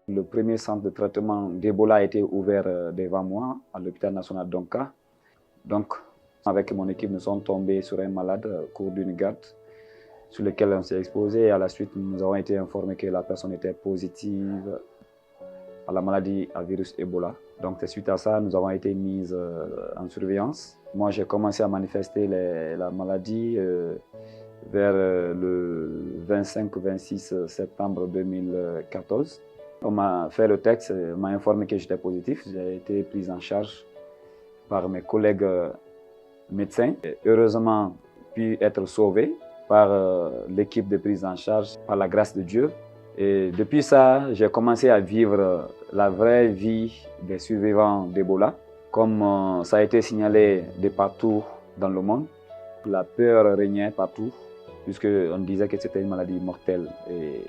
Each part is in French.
Le premier centre de traitement d'Ebola a été ouvert devant moi à l'hôpital national d'Onka. Donc, avec mon équipe, nous sommes tombés sur un malade au cours d'une garde sur lequel on s'est exposé. Et à la suite, nous avons été informés que la personne était positive à la maladie à virus Ebola. Donc, suite à ça, nous avons été mis en surveillance. Moi, j'ai commencé à manifester la maladie vers le 25-26 septembre 2014. On m'a fait le texte, on m'a informé que j'étais positif. J'ai été pris en charge par mes collègues médecins. Et heureusement, pu être sauvé par l'équipe de prise en charge, par la grâce de Dieu. Et depuis ça, j'ai commencé à vivre la vraie vie des survivants d'Ebola. Comme ça a été signalé de partout dans le monde, la peur régnait partout, puisqu'on disait que c'était une maladie mortelle. Et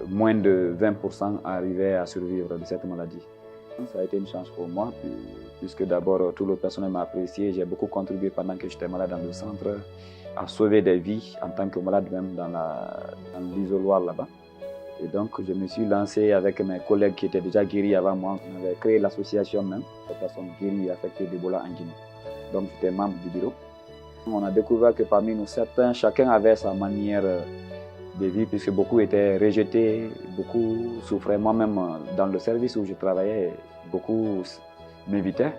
moins de 20% arrivaient à survivre de cette maladie. Ça a été une chance pour moi, puisque d'abord tout le personnel m'a apprécié. J'ai beaucoup contribué pendant que j'étais malade dans le centre à sauver des vies en tant que malade même dans l'isoloir là-bas. Et donc je me suis lancé avec mes collègues qui étaient déjà guéris avant moi. On avait créé l'association même des personnes guéries et affectées d'Ebola en Guinée. Donc j'étais membre du bureau. On a découvert que parmi nous certains, chacun avait sa manière de vie, puisque beaucoup étaient rejetés, beaucoup souffraient. Moi-même, dans le service où je travaillais, beaucoup m'évitaient.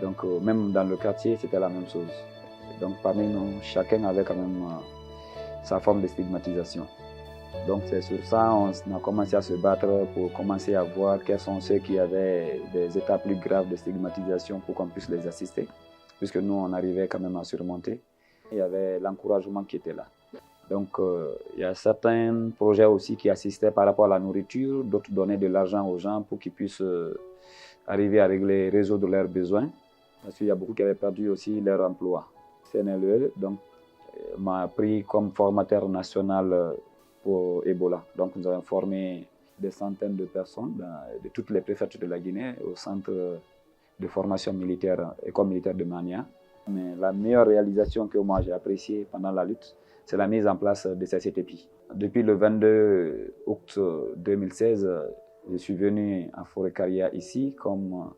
Donc, même dans le quartier, c'était la même chose. Donc, parmi nous, chacun avait quand même sa forme de stigmatisation. Donc, c'est sur ça on a commencé à se battre pour commencer à voir quels sont ceux qui avaient des états plus graves de stigmatisation pour qu'on puisse les assister, puisque nous, on arrivait quand même à surmonter. Il y avait l'encouragement qui était là. Donc, il y a certains projets aussi qui assistaient par rapport à la nourriture, d'autres donnaient de l'argent aux gens pour qu'ils puissent arriver à résoudre leurs besoins. Parce qu'il y a beaucoup qui avaient perdu aussi leur emploi. CNLE donc, m'a pris comme formateur national pour Ebola. Donc, nous avons formé des centaines de personnes de toutes les préfectures de la Guinée au centre de formation militaire, école militaire de Mania. Mais la meilleure réalisation que moi j'ai appréciée pendant la lutte, c'est la mise en place de ces CTP. Depuis le 22 août 2016, je suis venu à Forêt-Caria ici comme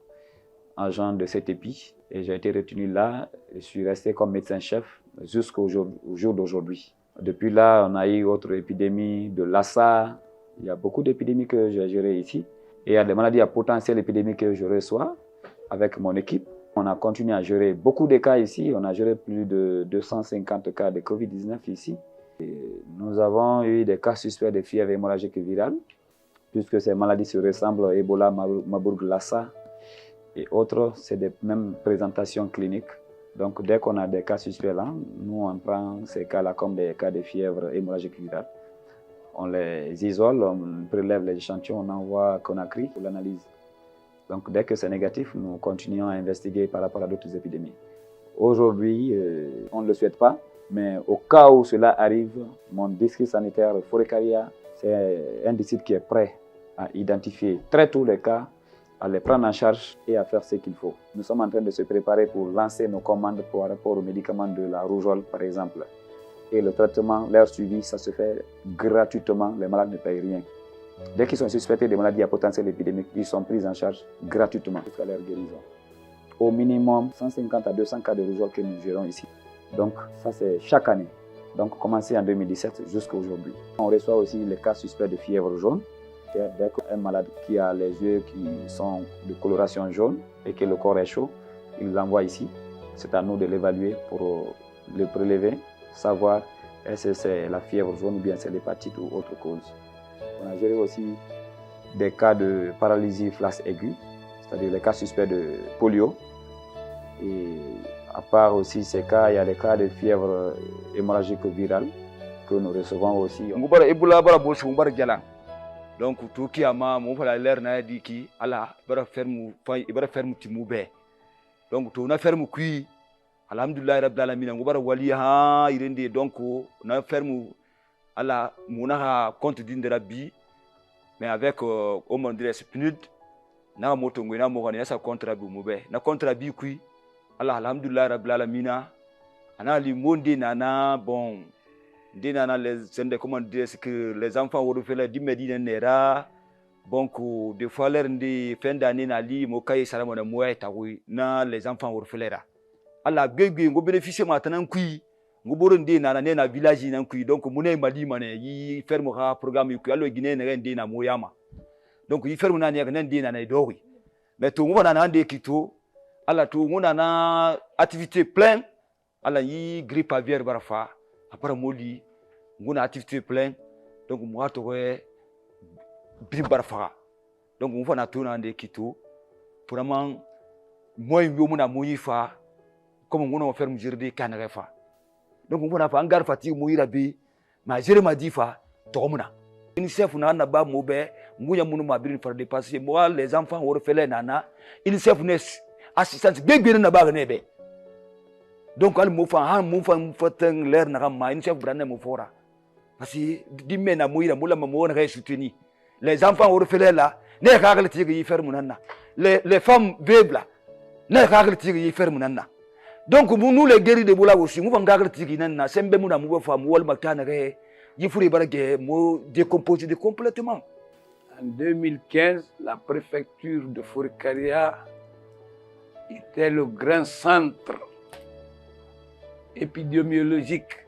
agent de CTP et j'ai été retenu là. Je suis resté comme médecin-chef jusqu'au jour d'aujourd'hui. Depuis là, on a eu autre épidémie de Lassa. Il y a beaucoup d'épidémies que j'ai gérées ici. Et il y a des maladies à potentiel épidémique que je reçois avec mon équipe. On a continué à gérer beaucoup de cas ici. On a géré plus de 250 cas de Covid-19 ici. Et nous avons eu des cas suspects de fièvre hémorragique virale, puisque ces maladies se ressemblent, Ebola, Marburg, Lassa et autres, c'est des mêmes présentations cliniques. Donc dès qu'on a des cas suspects là, nous on prend ces cas-là comme des cas de fièvre hémorragique virale. On les isole, on prélève les échantillons, on envoie à Conakry pour l'analyse. Donc dès que c'est négatif, nous continuons à investiguer par rapport à d'autres épidémies. Aujourd'hui, on ne le souhaite pas, mais au cas où cela arrive, mon district sanitaire Forêt-Caria, c'est un district qui est prêt à identifier très tôt les cas, à les prendre en charge et à faire ce qu'il faut. Nous sommes en train de se préparer pour lancer nos commandes par rapport aux médicaments de la rougeole, par exemple. Et le traitement, leur suivi, ça se fait gratuitement, les malades ne payent rien. Dès qu'ils sont suspectés de maladies à potentiel épidémique, ils sont pris en charge gratuitement jusqu'à leur guérison. Au minimum 150 à 200 cas de rougeole que nous gérons ici. Donc ça c'est chaque année. Donc commencé en 2017 jusqu'à aujourd'hui. On reçoit aussi les cas suspects de fièvre jaune. Dès qu'un malade qui a les yeux qui sont de coloration jaune et que le corps est chaud, il l'envoie ici. C'est à nous de l'évaluer pour le prélever, savoir est-ce que c'est la fièvre jaune ou bien c'est l'hépatite ou autre cause. On a géré aussi des cas de paralysie flash aiguë, c'est-à-dire les cas suspects de polio. Et à part aussi ces cas, il y a les cas de fièvre hémorragique virale que nous recevons aussi. Donc tout qui a ma mon fala l'air na di ki ala bara ferme timu be donc to na ferme kui alhamdulillah rabbil alamin ngobara wali ha irende donc na ferme ala mona ha compte d'une rabbi mais avec au monde des PNUD na moto ngina mo kana sa contrat bu mube na contrat bi kui ala alhamdulillah rabbil alamin ana li monde nana bon les comment dire que les enfants ont refait la dimedine nera Donc, des fois, l'heure de fin d'année, nali, mokaye salamona moya tawi na les enfants orphelins. Allah gege ngo bénéficier maintenant kui ngo boronde na na village nan kui donc mune mali mané yi ferme ha programme ku allo guiné na ndé na moyama donc yi ferme na ne nan ndé na dowi mais to ngo na ndé kito Allah to ngo na activité plein Allah yi grippe aviaire barafa après moli ngo na activité plein donc moi to bin barafa donc ngo na to na ndé kito vraiment moi yo muna moyi fa comme on a fait une journée canrefa donc on a fait un gar fatigue mouira bi ma jere ma difa tomuna UNICEF na ba mo be nguya munu ma birin faire dépasser moi les enfants orphelins nana UNICEF ne assistance bébé na ba ne be donc al mo fa fatan l'air na ma UNICEF brane mo fora parce que dimme na mouira mo la mo na soutenir les enfants orphelins là ne ka ga tigi faire munana les femmes veuves ne ka ga tigi faire munana. Donc nous les guéris de Bola aussi nous vanga tigi na sembe mu na mu fa mu wal makana re yifuri barage mo décomposé complètement. En 2015, la préfecture de Fourkaria était le grand centre épidémiologique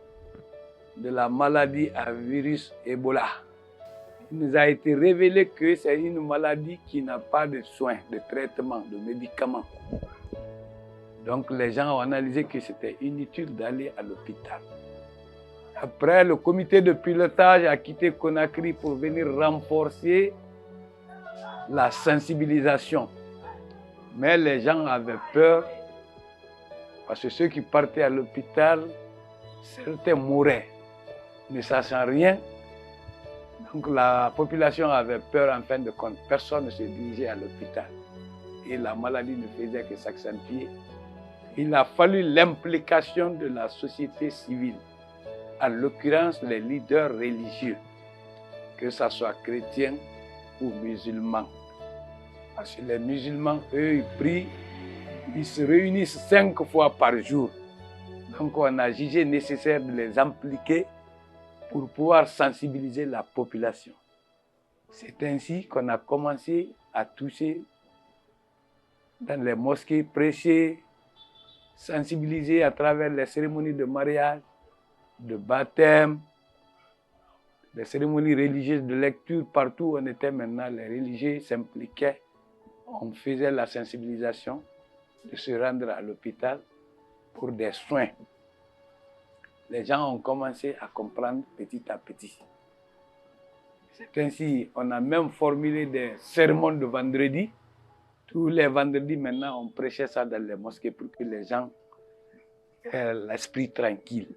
de la maladie à virus Ebola. Il nous a été révélé que c'est une maladie qui n'a pas de soins, de traitement, de médicaments. Donc les gens ont analysé que c'était inutile d'aller à l'hôpital. Après, le comité de pilotage a quitté Conakry pour venir renforcer la sensibilisation. Mais les gens avaient peur parce que ceux qui partaient à l'hôpital, certains mouraient, ne sachant rien. Donc la population avait peur en fin de compte. Personne ne se dirigeait à l'hôpital. Et la maladie ne faisait que s'accentuer. Il a fallu l'implication de la société civile, en l'occurrence les leaders religieux, que ce soit chrétiens ou musulmans. Parce que les musulmans, eux, ils prient, ils se réunissent 5 fois par jour. Donc on a jugé nécessaire de les impliquer pour pouvoir sensibiliser la population. C'est ainsi qu'on a commencé à toucher dans les mosquées, prêcher, sensibiliser à travers les cérémonies de mariage, de baptême, les cérémonies religieuses de lecture. Partout où on était maintenant, les religieux s'impliquaient. On faisait la sensibilisation de se rendre à l'hôpital pour des soins. Les gens ont commencé à comprendre petit à petit. C'est ainsi qu'on a même formulé des sermons de vendredi. Tous les vendredis, maintenant, on prêchait ça dans les mosquées pour que les gens aient l'esprit tranquille.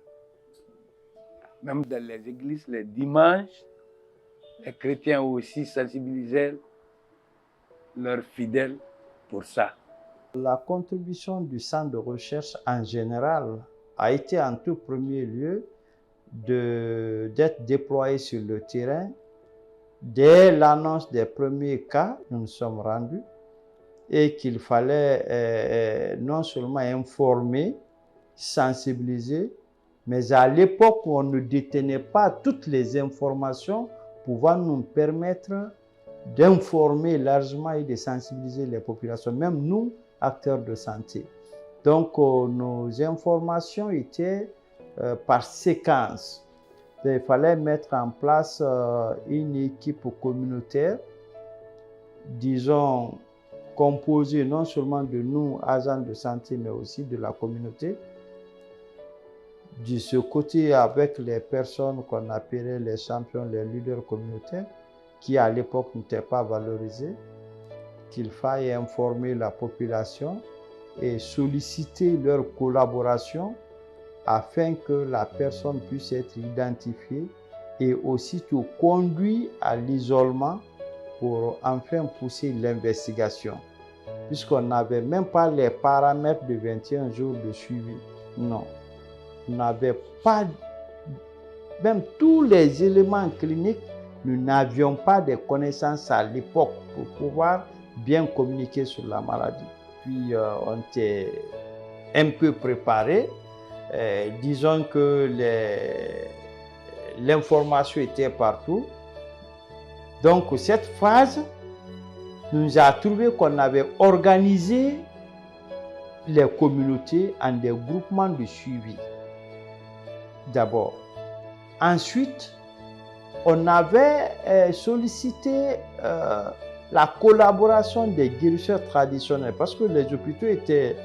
Même dans les églises, les dimanches, les chrétiens aussi sensibilisaient leurs fidèles pour ça. La contribution du centre de recherche en général a été en tout premier lieu d'être déployé sur le terrain. Dès l'annonce des premiers cas, nous nous sommes rendus et qu'il fallait non seulement informer, sensibiliser, mais à l'époque où on ne détenait pas toutes les informations pouvant nous permettre d'informer largement et de sensibiliser les populations, même nous, acteurs de santé. Donc, nos informations étaient par séquence. Il fallait mettre en place une équipe communautaire, disons, composée non seulement de nous, agents de santé, mais aussi de la communauté. De ce côté, avec les personnes qu'on appelait les champions, les leaders communautaires, qui à l'époque n'étaient pas valorisés, qu'il faille informer la population et solliciter leur collaboration afin que la personne puisse être identifiée et aussitôt conduite à l'isolement pour enfin pousser l'investigation. Puisqu'on n'avait même pas les paramètres de 21 jours de suivi. Non. On n'avait pas, même tous les éléments cliniques, nous n'avions pas de connaissances à l'époque pour pouvoir bien communiquer sur la maladie. Puis on était un peu préparé. Disons que l'information était partout. Donc cette phase nous a trouvé qu'on avait organisé les communautés en des groupements de suivi. D'abord. Ensuite, on avait sollicité la collaboration des guérisseurs traditionnels parce que les hôpitaux étaient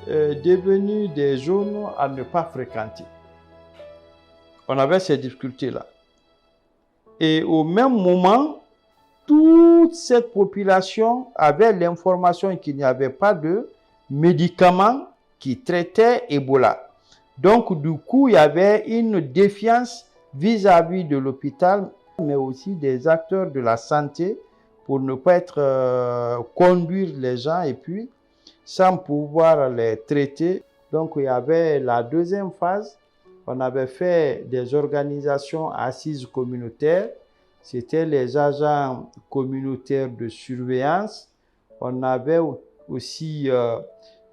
devenus des zones à ne pas fréquenter. On avait ces difficultés-là. Et au même moment, toute cette population avait l'information qu'il n'y avait pas de médicaments qui traitaient Ebola. Donc, du coup, il y avait une défiance vis-à-vis de l'hôpital, mais aussi des acteurs de la santé pour ne pas conduire les gens et puis sans pouvoir les traiter. Donc, il y avait la deuxième phase. On avait fait des organisations assises communautaires. C'était les agents communautaires de surveillance. On avait aussi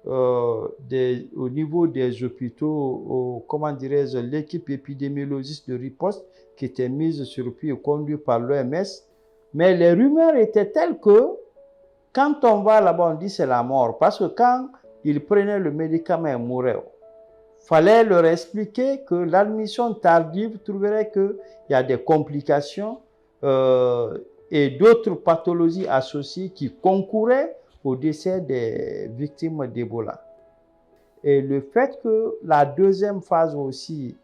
au niveau des hôpitaux, comment dirais-je, l'équipe épidémiologiste de riposte qui était mise sur pied et conduite par l'OMS. Mais les rumeurs étaient telles que quand on va là-bas, on dit c'est la mort. Parce que quand ils prenaient le médicament, ils mouraient. Il fallait leur expliquer que l'admission tardive trouverait qu'il y a des complications et d'autres pathologies associées qui concouraient au décès des victimes d'Ebola. Et le fait que la deuxième phase aussi,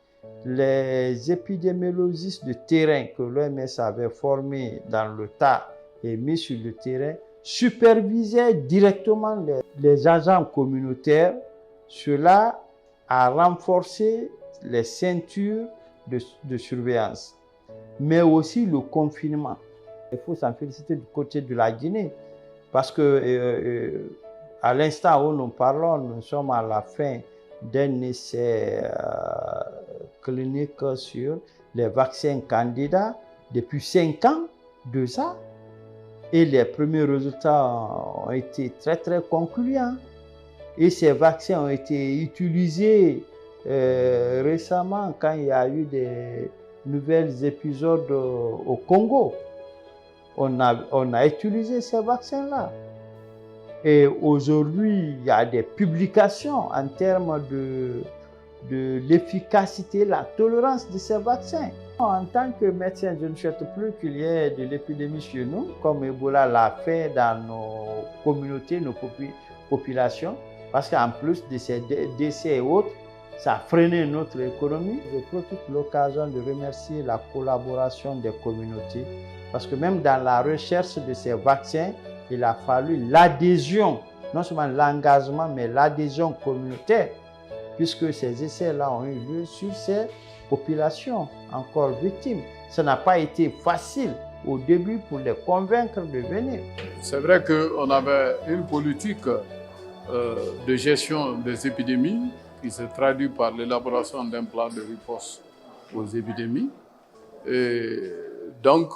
les épidémiologistes de terrain que l'OMS avait formés dans le tas et mis sur le terrain supervisaient directement les agents communautaires, cela a renforcé les ceintures de surveillance, mais aussi le confinement. Il faut s'en féliciter du côté de la Guinée, parce que à l'instant où nous parlons, nous sommes à la fin d'un essai clinique sur les vaccins candidats depuis 5 ans de ça. Et les premiers résultats ont été très très concluants. Et ces vaccins ont été utilisés récemment quand il y a eu des nouveaux épisodes au Congo. On a utilisé ces vaccins-là. Et aujourd'hui, il y a des publications en termes de l'efficacité, la tolérance de ces vaccins. En tant que médecin, je ne souhaite plus qu'il y ait de l'épidémie chez nous, comme Ebola l'a fait dans nos communautés, nos populations, parce qu'en plus de ces décès et autres, ça a freiné notre économie. Je profite de l'occasion de remercier la collaboration des communautés, parce que même dans la recherche de ces vaccins, il a fallu l'adhésion, non seulement l'engagement, mais l'adhésion communautaire, puisque ces essais-là ont eu lieu sur ces populations encore victimes. Ça n'a pas été facile au début pour les convaincre de venir. C'est vrai qu'on avait une politique de gestion des épidémies qui se traduit par l'élaboration d'un plan de riposte aux épidémies. Et donc,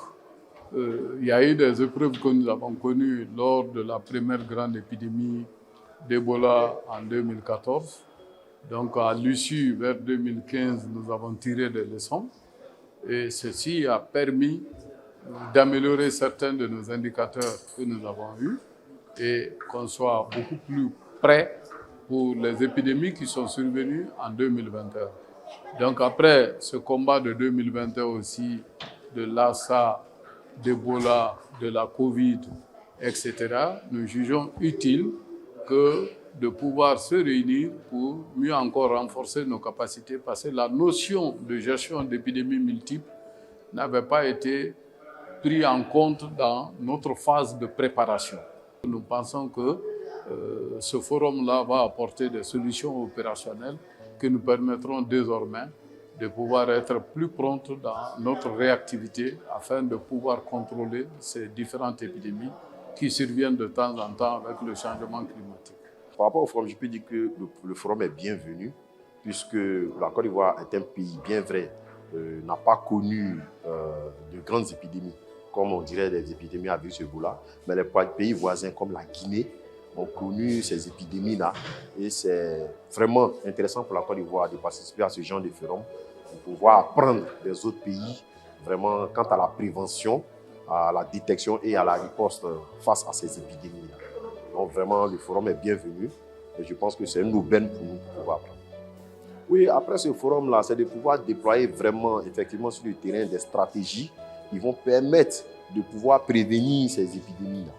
il y a eu des épreuves que nous avons connues lors de la première grande épidémie d'Ebola en 2014. Donc, à l'issue, vers 2015, nous avons tiré des leçons. Et ceci a permis d'améliorer certains de nos indicateurs que nous avons eus et qu'on soit beaucoup plus prêt pour les épidémies qui sont survenues en 2021. Donc, après ce combat de 2021 aussi, de Lassa, d'Ebola, de la Covid, etc., nous jugeons utile de pouvoir se réunir pour mieux encore renforcer nos capacités, parce que la notion de gestion d'épidémies multiples n'avait pas été prise en compte dans notre phase de préparation. Nous pensons que ce forum-là va apporter des solutions opérationnelles qui nous permettront désormais de pouvoir être plus prompts dans notre réactivité afin de pouvoir contrôler ces différentes épidémies qui surviennent de temps en temps avec le changement climatique. Par rapport au forum, je peux dire que le forum est bienvenu, puisque la Côte d'Ivoire est un pays, bien vrai, n'a pas connu de grandes épidémies, comme on dirait des épidémies à virus Ebola, mais les pays voisins comme la Guinée ont connu ces épidémies-là. Et c'est vraiment intéressant pour la Côte d'Ivoire de participer à ce genre de forum, pour pouvoir apprendre des autres pays, vraiment quant à la prévention à la détection et à la riposte face à ces épidémies-là. Donc vraiment, le forum est bienvenu et je pense que c'est une aubaine pour nous pour pouvoir apprendre. Oui, après ce forum-là, c'est de pouvoir déployer vraiment, effectivement, sur le terrain des stratégies qui vont permettre de pouvoir prévenir ces épidémies-là.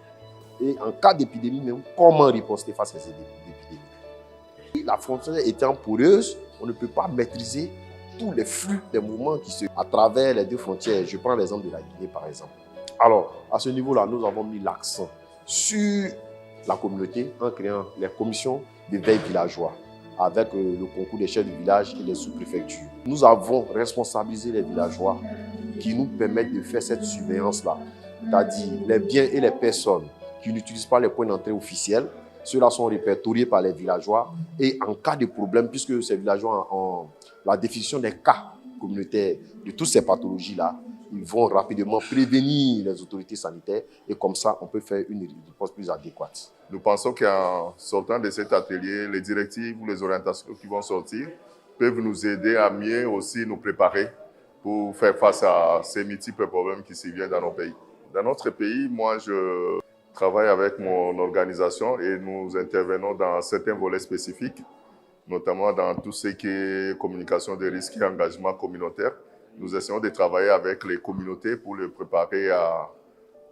Et en cas d'épidémie, même, comment riposter face à ces épidémies. La frontière étant poreuse, on ne peut pas maîtriser tous les flux des mouvements qui se à travers les deux frontières. Je prends l'exemple de la Guinée, par exemple. Alors, à ce niveau-là, nous avons mis l'accent sur la communauté en créant les commissions de veille villageois avec le concours des chefs de village et les sous-préfectures. Nous avons responsabilisé les villageois qui nous permettent de faire cette surveillance-là. C'est-à-dire les biens et les personnes qui n'utilisent pas les points d'entrée officiels, ceux-là sont répertoriés par les villageois et en cas de problème, puisque ces villageois ont la définition des cas communautaires de toutes ces pathologies-là, ils vont rapidement prévenir les autorités sanitaires et comme ça, on peut faire une réponse plus adéquate. Nous pensons qu'en sortant de cet atelier, les directives ou les orientations qui vont sortir peuvent nous aider à mieux aussi nous préparer pour faire face à ces multiples problèmes qui surviennent dans nos pays. Dans notre pays, moi, je travaille avec mon organisation et nous intervenons dans certains volets spécifiques, notamment dans tout ce qui est communication des risques et engagement communautaire. Nous essayons de travailler avec les communautés pour les préparer à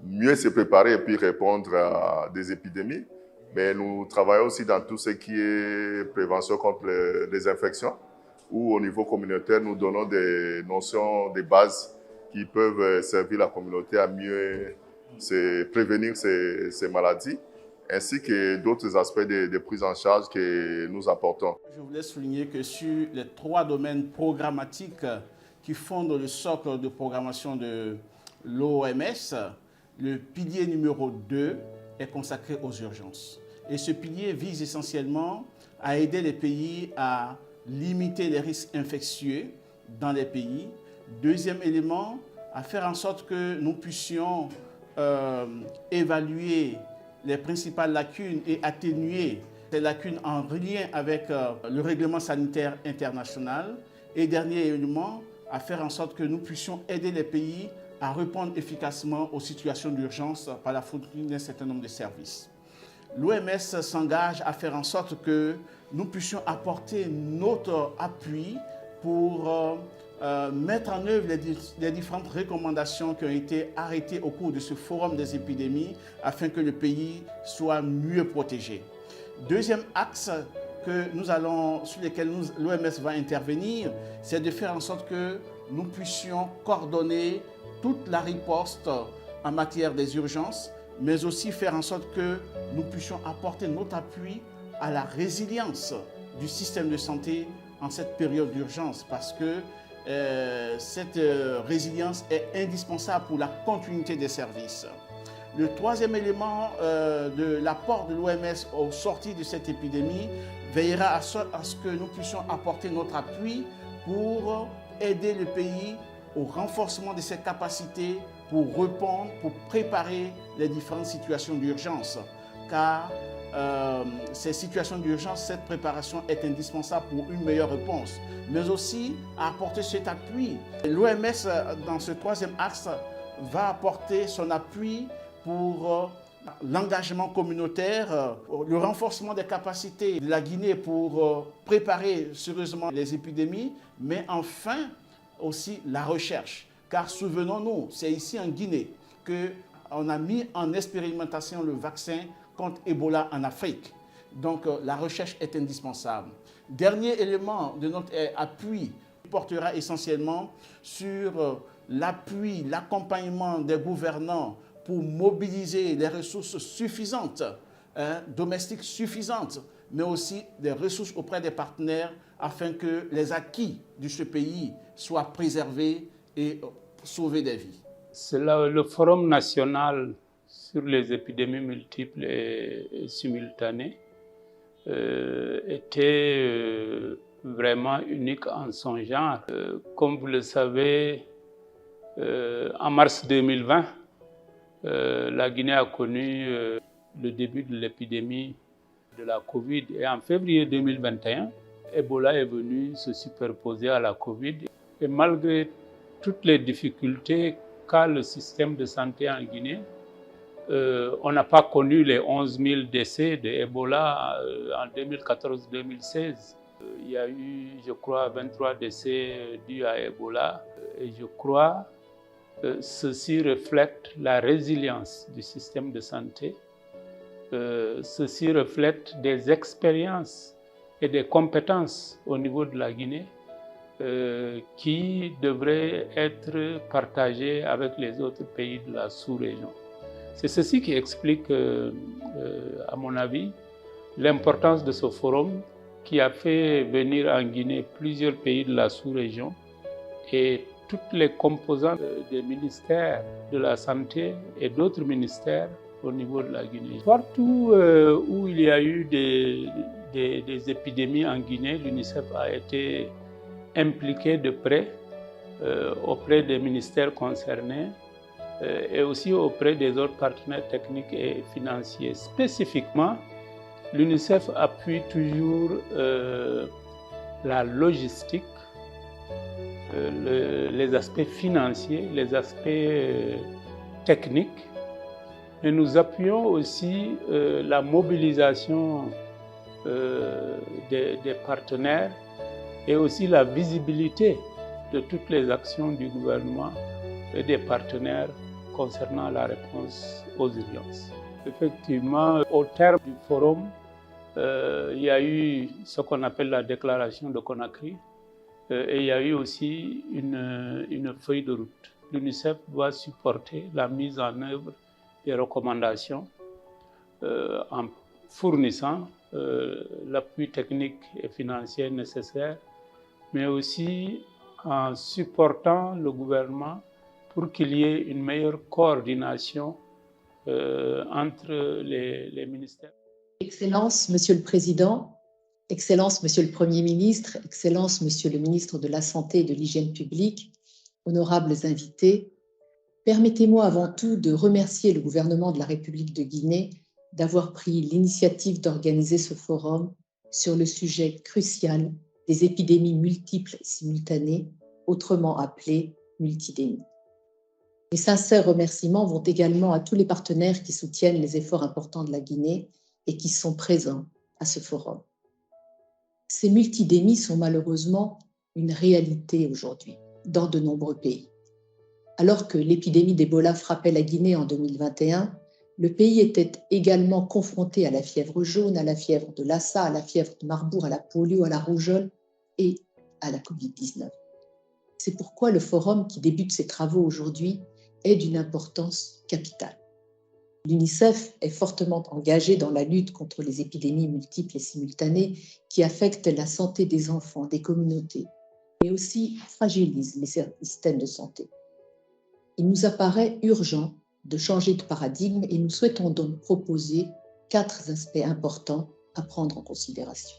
mieux se préparer et puis répondre à des épidémies. Mais nous travaillons aussi dans tout ce qui est prévention contre les infections, où au niveau communautaire, nous donnons des notions de base qui peuvent servir la communauté à mieux prévenir ces maladies, ainsi que d'autres aspects de prise en charge que nous apportons. Je voulais souligner que sur les 3 domaines programmatiques qui fondent le socle de programmation de l'OMS, le pilier numéro 2 est consacré aux urgences. Et ce pilier vise essentiellement à aider les pays à limiter les risques infectieux dans les pays. Deuxième élément, à faire en sorte que nous puissions évaluer les principales lacunes et atténuer ces lacunes en lien avec le règlement sanitaire international. Et dernier élément, à faire en sorte que nous puissions aider les pays à répondre efficacement aux situations d'urgence par la fourniture d'un certain nombre de services. L'OMS s'engage à faire en sorte que nous puissions apporter notre appui pour mettre en œuvre les différentes recommandations qui ont été arrêtées au cours de ce forum des épidémies afin que le pays soit mieux protégé. Deuxième axe sur lequel l'OMS va intervenir, c'est de faire en sorte que nous puissions coordonner toute la riposte en matière des urgences, mais aussi faire en sorte que nous puissions apporter notre appui à la résilience du système de santé en cette période d'urgence, parce que cette résilience est indispensable pour la continuité des services. Le troisième élément de l'apport de l'OMS au sortir de cette épidémie veillera à ce que nous puissions apporter notre appui pour aider le pays au renforcement de ses capacités pour répondre, pour préparer les différentes situations d'urgence. Car ces situations d'urgence, cette préparation est indispensable pour une meilleure réponse, mais aussi à apporter cet appui. L'OMS, dans ce troisième axe, va apporter son appui pour l'engagement communautaire, le renforcement des capacités de la Guinée pour préparer sérieusement les épidémies, mais enfin aussi la recherche. Car souvenons-nous, c'est ici en Guinée qu'on a mis en expérimentation le vaccin contre Ebola en Afrique. Donc la recherche est indispensable. Dernier élément de notre appui portera essentiellement sur l'appui, l'accompagnement des gouvernants pour mobiliser des ressources suffisantes, domestiques suffisantes, mais aussi des ressources auprès des partenaires afin que les acquis de ce pays soient préservés et sauver des vies. C'est le Forum national sur les épidémies multiples et simultanées était vraiment unique en son genre. Comme vous le savez, en mars 2020, la Guinée a connu le début de l'épidémie de la Covid et en février 2021, Ebola est venu se superposer à la Covid. Et malgré toutes les difficultés qu'a le système de santé en Guinée. On n'a pas connu les 11 000 décès d'Ebola en 2014-2016. Il y a eu, je crois, 23 décès dus à Ebola. Et je crois que ceci reflète la résilience du système de santé. Ceci reflète des expériences et des compétences au niveau de la Guinée qui devraient être partagées avec les autres pays de la sous-région. C'est ceci qui explique, à mon avis, l'importance de ce forum qui a fait venir en Guinée plusieurs pays de la sous-région et toutes les composantes des ministères de la santé et d'autres ministères au niveau de la Guinée. Partout où il y a eu des épidémies en Guinée, l'UNICEF a été impliqué de près auprès des ministères concernés et aussi auprès des autres partenaires techniques et financiers. Spécifiquement, l'UNICEF appuie toujours la logistique, les aspects financiers, les aspects techniques, et nous appuyons aussi la mobilisation des partenaires et aussi la visibilité de toutes les actions du gouvernement et des partenaires concernant la réponse aux urgences. Effectivement, au terme du forum, il y a eu ce qu'on appelle la déclaration de Conakry et il y a eu aussi une feuille de route. L'UNICEF doit supporter la mise en œuvre des recommandations en fournissant l'appui technique et financier nécessaire, mais aussi en supportant le gouvernement pour qu'il y ait une meilleure coordination entre les ministères. Excellences, Monsieur le Président, Excellences, Monsieur le Premier ministre, Excellences, Monsieur le ministre de la Santé et de l'Hygiène publique, honorables invités, permettez-moi avant tout de remercier le gouvernement de la République de Guinée d'avoir pris l'initiative d'organiser ce forum sur le sujet crucial des épidémies multiples et simultanées, autrement appelées multidémies. Mes sincères remerciements vont également à tous les partenaires qui soutiennent les efforts importants de la Guinée et qui sont présents à ce forum. Ces multidémies sont malheureusement une réalité aujourd'hui dans de nombreux pays. Alors que l'épidémie d'Ebola frappait la Guinée en 2021, le pays était également confronté à la fièvre jaune, à la fièvre de Lassa, à la fièvre de Marbourg, à la polio, à la rougeole et à la Covid-19. C'est pourquoi le forum qui débute ses travaux aujourd'hui est d'une importance capitale. L'UNICEF est fortement engagé dans la lutte contre les épidémies multiples et simultanées qui affectent la santé des enfants, des communautés, et aussi fragilisent les systèmes de santé. Il nous apparaît urgent de changer de paradigme et nous souhaitons donc proposer 4 aspects importants à prendre en considération.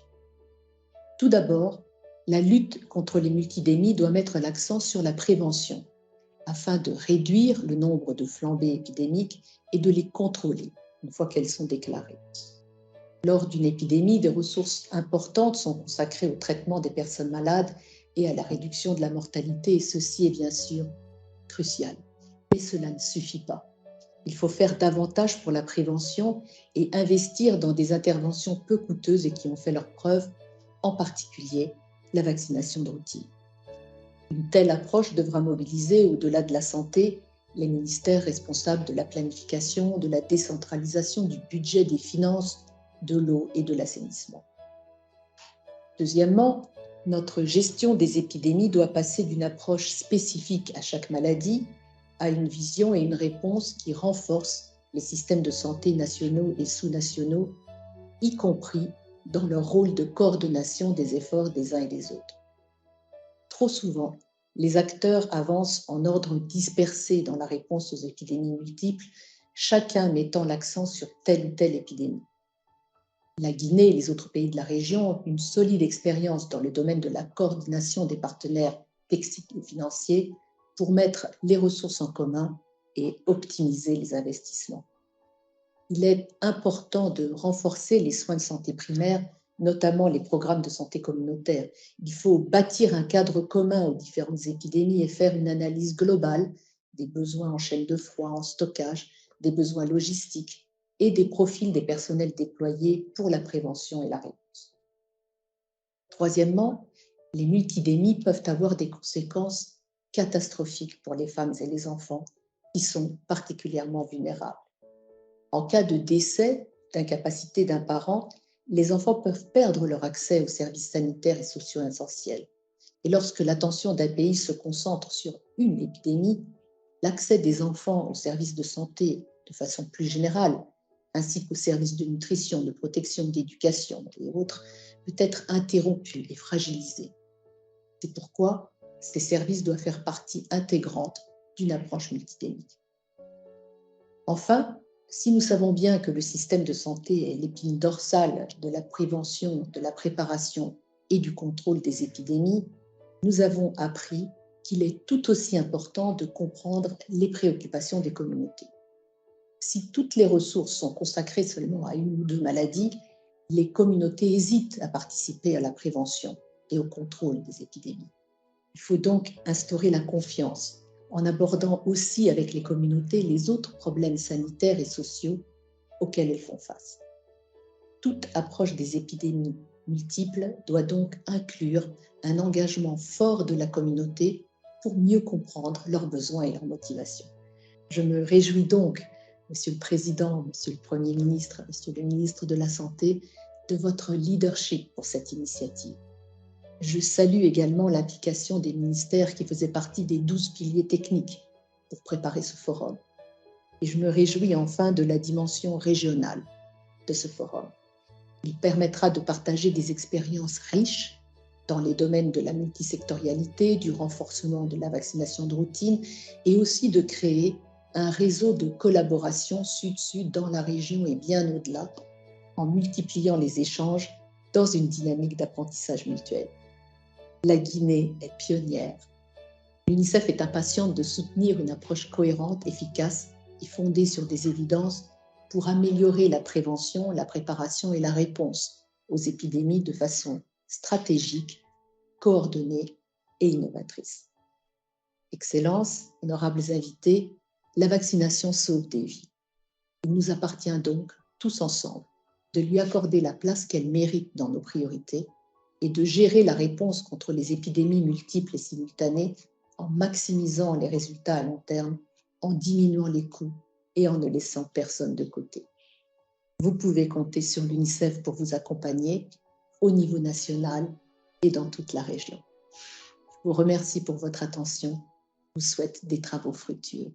Tout d'abord, la lutte contre les multidémies doit mettre l'accent sur la prévention afin de réduire le nombre de flambées épidémiques et de les contrôler une fois qu'elles sont déclarées. Lors d'une épidémie, des ressources importantes sont consacrées au traitement des personnes malades et à la réduction de la mortalité, et ceci est bien sûr crucial. Mais cela ne suffit pas. Il faut faire davantage pour la prévention et investir dans des interventions peu coûteuses et qui ont fait leurs preuves, en particulier la vaccination de routine. Une telle approche devra mobiliser, au-delà de la santé, les ministères responsables de la planification, de la décentralisation, du budget, des finances, de l'eau et de l'assainissement. Deuxièmement, notre gestion des épidémies doit passer d'une approche spécifique à chaque maladie à une vision et une réponse qui renforcent les systèmes de santé nationaux et sous-nationaux, y compris dans leur rôle de coordination des efforts des uns et des autres. Trop souvent, les acteurs avancent en ordre dispersé dans la réponse aux épidémies multiples, chacun mettant l'accent sur telle ou telle épidémie. La Guinée et les autres pays de la région ont une solide expérience dans le domaine de la coordination des partenaires techniques et financiers pour mettre les ressources en commun et optimiser les investissements. Il est important de renforcer les soins de santé primaires, notamment les programmes de santé communautaire. Il faut bâtir un cadre commun aux différentes épidémies et faire une analyse globale des besoins en chaîne de froid, en stockage, des besoins logistiques et des profils des personnels déployés pour la prévention et la réponse. Troisièmement, les multidémies peuvent avoir des conséquences catastrophiques pour les femmes et les enfants qui sont particulièrement vulnérables. En cas de décès, d'incapacité d'un parent, les enfants peuvent perdre leur accès aux services sanitaires et sociaux essentiels. Et lorsque l'attention d'un pays se concentre sur une épidémie, l'accès des enfants aux services de santé de façon plus générale, ainsi qu'aux services de nutrition, de protection, d'éducation et autres, peut être interrompu et fragilisé. C'est pourquoi ces services doivent faire partie intégrante d'une approche multidémique. Enfin, si nous savons bien que le système de santé est l'épine dorsale de la prévention, de la préparation et du contrôle des épidémies, nous avons appris qu'il est tout aussi important de comprendre les préoccupations des communautés. Si toutes les ressources sont consacrées seulement à une ou deux maladies, les communautés hésitent à participer à la prévention et au contrôle des épidémies. Il faut donc instaurer la confiance en abordant aussi avec les communautés les autres problèmes sanitaires et sociaux auxquels elles font face. Toute approche des épidémies multiples doit donc inclure un engagement fort de la communauté pour mieux comprendre leurs besoins et leurs motivations. Je me réjouis donc, Monsieur le Président, Monsieur le Premier ministre, Monsieur le ministre de la Santé, de votre leadership pour cette initiative. Je salue également l'implication des ministères qui faisaient partie des 12 piliers techniques pour préparer ce forum. Et je me réjouis enfin de la dimension régionale de ce forum. Il permettra de partager des expériences riches dans les domaines de la multisectorialité, du renforcement de la vaccination de routine et aussi de créer un réseau de collaboration sud-sud dans la région et bien au-delà en multipliant les échanges dans une dynamique d'apprentissage mutuel. La Guinée est pionnière. L'UNICEF est impatiente de soutenir une approche cohérente, efficace et fondée sur des évidences pour améliorer la prévention, la préparation et la réponse aux épidémies de façon stratégique, coordonnée et innovatrice. Excellences, honorables invités, la vaccination sauve des vies. Il nous appartient donc, tous ensemble, de lui accorder la place qu'elle mérite dans nos priorités et de gérer la réponse contre les épidémies multiples et simultanées en maximisant les résultats à long terme, en diminuant les coûts et en ne laissant personne de côté. Vous pouvez compter sur l'UNICEF pour vous accompagner au niveau national et dans toute la région. Je vous remercie pour votre attention. Je vous souhaite des travaux fructueux.